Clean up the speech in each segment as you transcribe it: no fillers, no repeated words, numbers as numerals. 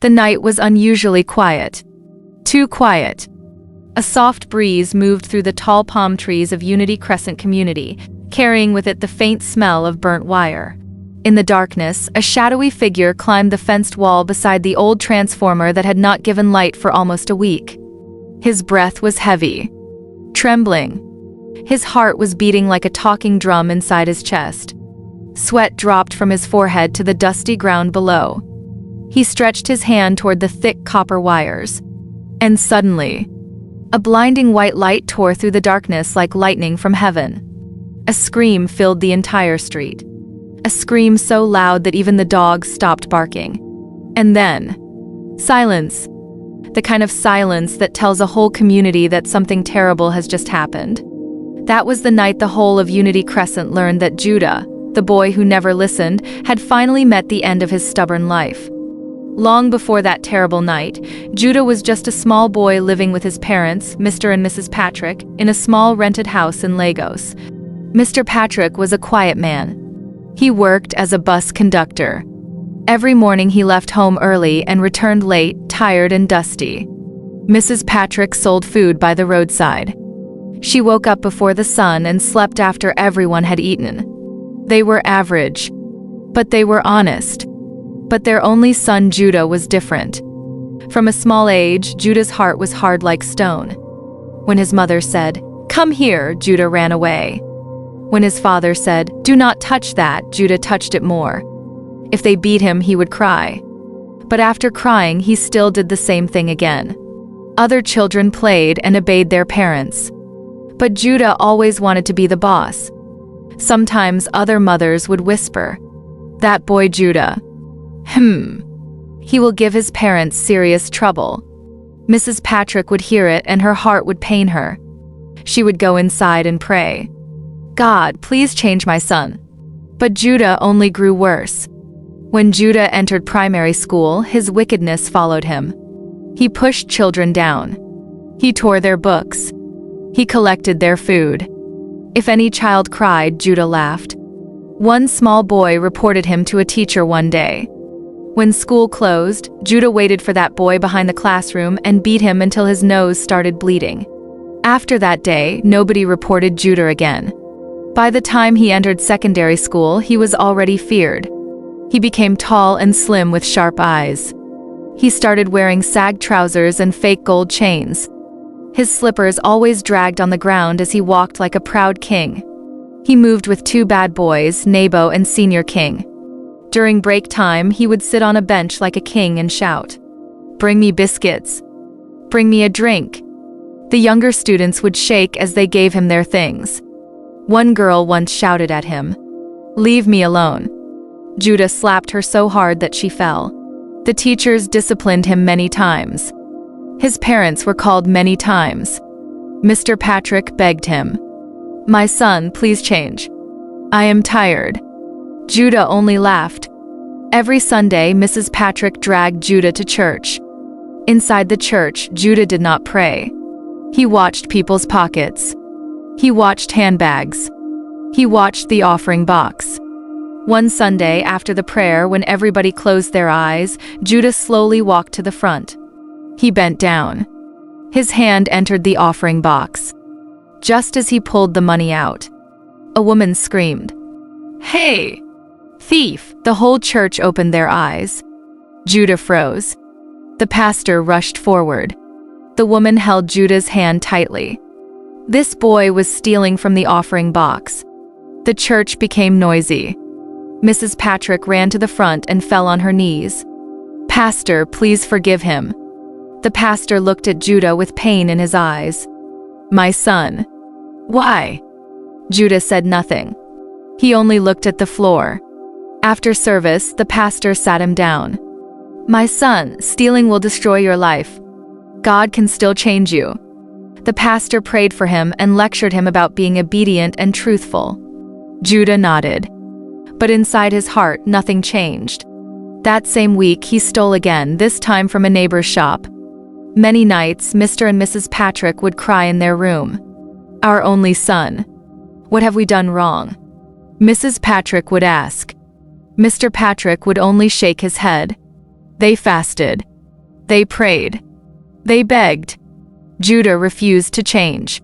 The night was unusually quiet. Too quiet. A soft breeze moved through the tall palm trees of Unity Crescent community, carrying with it the faint smell of burnt wire. In the darkness, a shadowy figure climbed the fenced wall beside the old transformer that had not given light for almost a week. His breath was heavy, trembling. His heart was beating like a talking drum inside his chest. Sweat dropped from his forehead to the dusty ground below. He stretched his hand toward the thick copper wires. And suddenly, a blinding white light tore through the darkness like lightning from heaven. A scream filled the entire street. A scream so loud that even the dogs stopped barking. And then, silence. The kind of silence that tells a whole community that something terrible has just happened. That was the night the whole of Unity Crescent learned that Judah, the boy who never listened, had finally met the end of his stubborn life. Long before that terrible night, Judah was just a small boy living with his parents, Mr. and Mrs. Patrick, in a small rented house in Lagos. Mr. Patrick was a quiet man. He worked as a bus conductor. Every morning he left home early and returned late, tired and dusty. Mrs. Patrick sold food by the roadside. She woke up before the sun and slept after everyone had eaten. They were average, but they were honest. But their only son Judah was different. From a small age, Judah's heart was hard like stone. When his mother said, "Come here," Judah ran away. When his father said, "Do not touch that," Judah touched it more. If they beat him, he would cry. But after crying, he still did the same thing again. Other children played and obeyed their parents. But Judah always wanted to be the boss. Sometimes other mothers would whisper, "That boy Judah. He will give his parents serious trouble." Mrs. Patrick would hear it and her heart would pain her. She would go inside and pray, "God, please change my son." But Judah only grew worse. When Judah entered primary school, his wickedness followed him. He pushed children down. He tore their books. He collected their food. If any child cried, Judah laughed. One small boy reported him to a teacher one day. When school closed, Judah waited for that boy behind the classroom and beat him until his nose started bleeding. After that day, nobody reported Judah again. By the time he entered secondary school, he was already feared. He became tall and slim with sharp eyes. He started wearing sag trousers and fake gold chains. His slippers always dragged on the ground as he walked like a proud king. He moved with two bad boys, Nabo and Senior King. During break time, he would sit on a bench like a king and shout, "Bring me biscuits. Bring me a drink." The younger students would shake as they gave him their things. One girl once shouted at him, "Leave me alone." Judah slapped her so hard that she fell. The teachers disciplined him many times. His parents were called many times. Mr. Patrick begged him, "My son, please change. I am tired." Judah only laughed. Every Sunday, Mrs. Patrick dragged Judah to church. Inside the church, Judah did not pray. He watched people's pockets. He watched handbags. He watched the offering box. One Sunday, after the prayer, when everybody closed their eyes, Judah slowly walked to the front. He bent down. His hand entered the offering box. Just as he pulled the money out, a woman screamed, "Hey, thief!" The whole church opened their eyes. Judah froze. The pastor rushed forward. The woman held Judah's hand tightly. This boy was stealing from the offering box. The church became noisy. Mrs. Patrick ran to the front and fell on her knees. "Pastor, please forgive him." The pastor looked at Judah with pain in his eyes. "My son." "Why?" Judah said nothing. He only looked at the floor. After service, the pastor sat him down. "My son, stealing will destroy your life. God can still change you." The pastor prayed for him and lectured him about being obedient and truthful. Judah nodded. But inside his heart, nothing changed. That same week, he stole again, this time from a neighbor's shop. Many nights, Mr. and Mrs. Patrick would cry in their room. "Our only son. What have we done wrong?" Mrs. Patrick would ask. Mr. Patrick would only shake his head. They fasted. They prayed. They begged. Judah refused to change.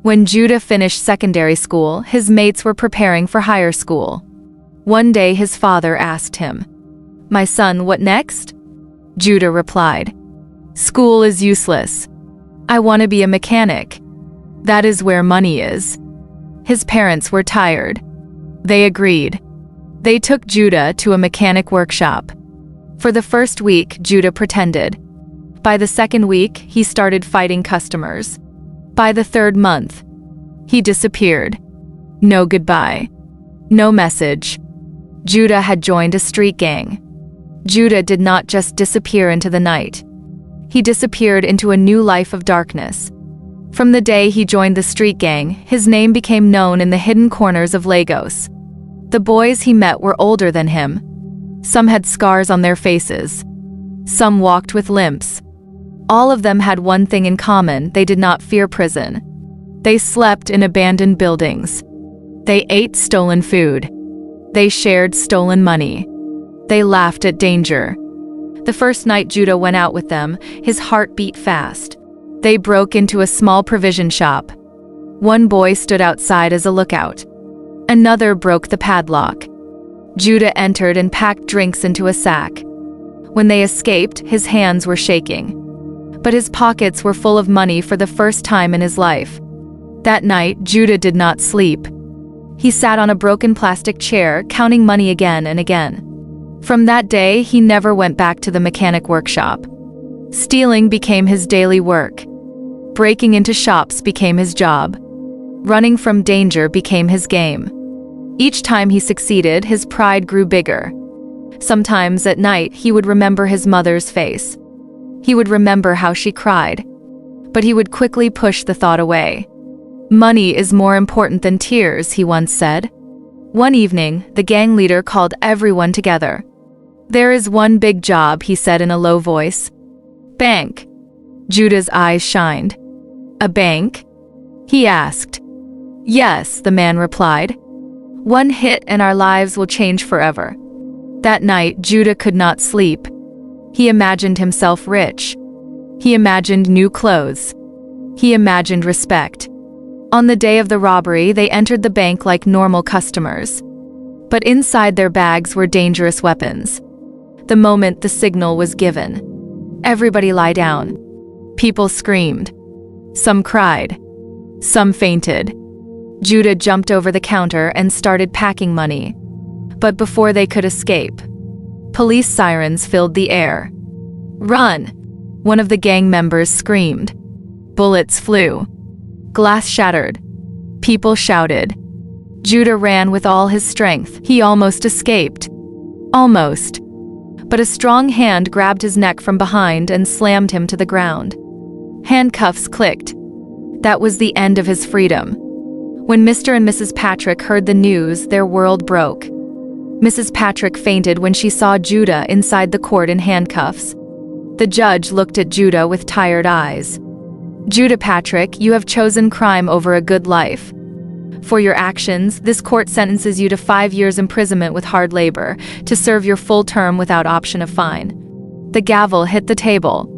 When Judah finished secondary school, his mates were preparing for higher school. One day his father asked him, "My son, what next?" Judah replied, "School is useless. I want to be a mechanic. That is where money is." His parents were tired. They agreed. They took Judah to a mechanic workshop. For the first week, Judah pretended. By the second week, he started fighting customers. By the third month, he disappeared. No goodbye. No message. Judah had joined a street gang. Judah did not just disappear into the night. He disappeared into a new life of darkness. From the day he joined the street gang, his name became known in the hidden corners of Lagos. The boys he met were older than him. Some had scars on their faces. Some walked with limps. All of them had one thing in common: they did not fear prison. They slept in abandoned buildings. They ate stolen food. They shared stolen money. They laughed at danger. The first night Judah went out with them, his heart beat fast. They broke into a small provision shop. One boy stood outside as a lookout. Another broke the padlock. Judah entered and packed drinks into a sack. When they escaped, his hands were shaking. But his pockets were full of money for the first time in his life. That night, Judah did not sleep. He sat on a broken plastic chair, counting money again and again. From that day, he never went back to the mechanic workshop. Stealing became his daily work. Breaking into shops became his job. Running from danger became his game. Each time he succeeded, his pride grew bigger. Sometimes at night, he would remember his mother's face. He would remember how she cried. But he would quickly push the thought away. "Money is more important than tears," he once said. One evening, the gang leader called everyone together. "There is one big job," he said in a low voice. "Bank." Judah's eyes shined. "A bank?" he asked. "Yes," the man replied. "One hit and our lives will change forever." That night, Judah could not sleep. He imagined himself rich. He imagined new clothes. He imagined respect. On the day of the robbery, they entered the bank like normal customers. But inside their bags were dangerous weapons. The moment the signal was given, everybody lie down. People screamed. Some cried. Some fainted. Judah jumped over the counter and started packing money. But before they could escape, police sirens filled the air. "Run!" one of the gang members screamed. Bullets flew. Glass shattered. People shouted. Judah ran with all his strength. He almost escaped. Almost. But a strong hand grabbed his neck from behind and slammed him to the ground. Handcuffs clicked. That was the end of his freedom. When Mr. and Mrs. Patrick heard the news, their world broke. Mrs. Patrick fainted when she saw Judah inside the court in handcuffs. The judge looked at Judah with tired eyes. "Judah Patrick, you have chosen crime over a good life. For your actions, this court sentences you to 5 years imprisonment with hard labor, to serve your full term without option of fine." The gavel hit the table.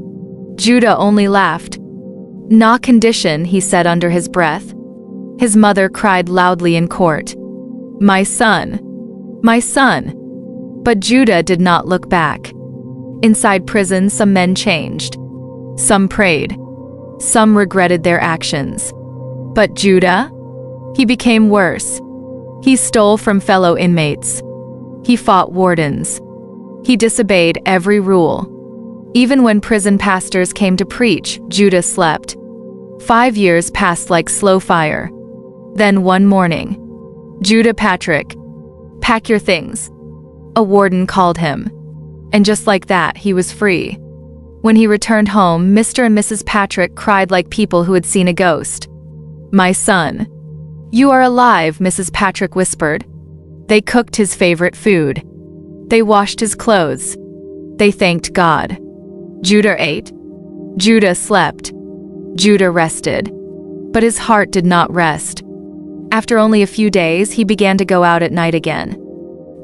Judah only laughed. "Na condition," he said under his breath. His mother cried loudly in court. "My son! My son!" But Judah did not look back. Inside prison, some men changed. Some prayed. Some regretted their actions. But Judah? He became worse. He stole from fellow inmates. He fought wardens. He disobeyed every rule. Even when prison pastors came to preach, Judah slept. 5 years passed like slow fire. Then one morning, "Judah Patrick, pack your things." A warden called him. And just like that, he was free. When he returned home, Mr. and Mrs. Patrick cried like people who had seen a ghost. "My son. You are alive," Mrs. Patrick whispered. They cooked his favorite food. They washed his clothes. They thanked God. Judah ate. Judah slept. Judah rested. But his heart did not rest. After only a few days, he began to go out at night again.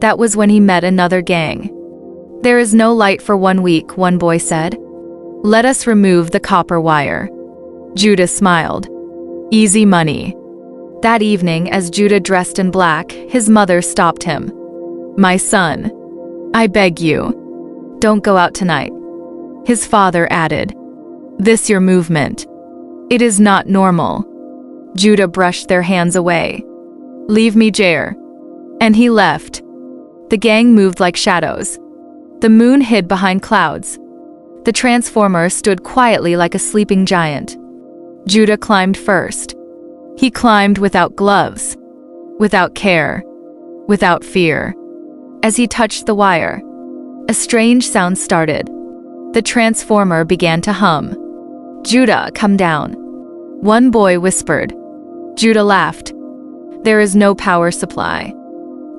That was when he met another gang. "There is no light for 1 week," one boy said. Let us remove the copper wire." Judah smiled. Easy money. That evening, as Judah dressed in black, his mother stopped him. "My son, I beg you, don't go out tonight." His father added, "This your movement. It is not normal." Judah brushed their hands away. "Leave me, Jair." And he left. The gang moved like shadows. The moon hid behind clouds. The transformer stood quietly like a sleeping giant. Judah climbed first. He climbed without gloves, without care, without fear. As he touched the wire, a strange sound started. The transformer began to hum. "Judah, come down." One boy whispered. Judah laughed. "There is no power supply."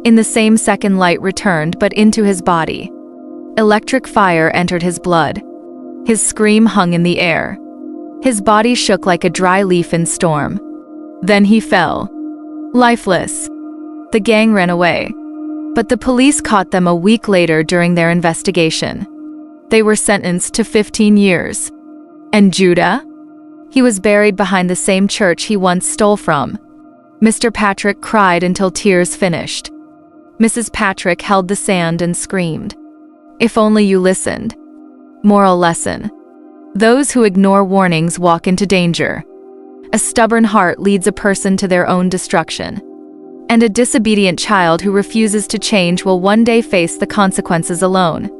In the same second, light returned, but into his body. Electric fire entered his blood. His scream hung in the air. His body shook like a dry leaf in storm. Then he fell, lifeless. The gang ran away, but the police caught them a week later during their investigation. They were sentenced to 15 years. And Judah? He was buried behind the same church he once stole from. Mr. Patrick cried until tears finished. Mrs. Patrick held the sand and screamed. If only you listened. Moral lesson. Those who ignore warnings walk into danger. A stubborn heart leads a person to their own destruction. And a disobedient child who refuses to change will one day face the consequences alone.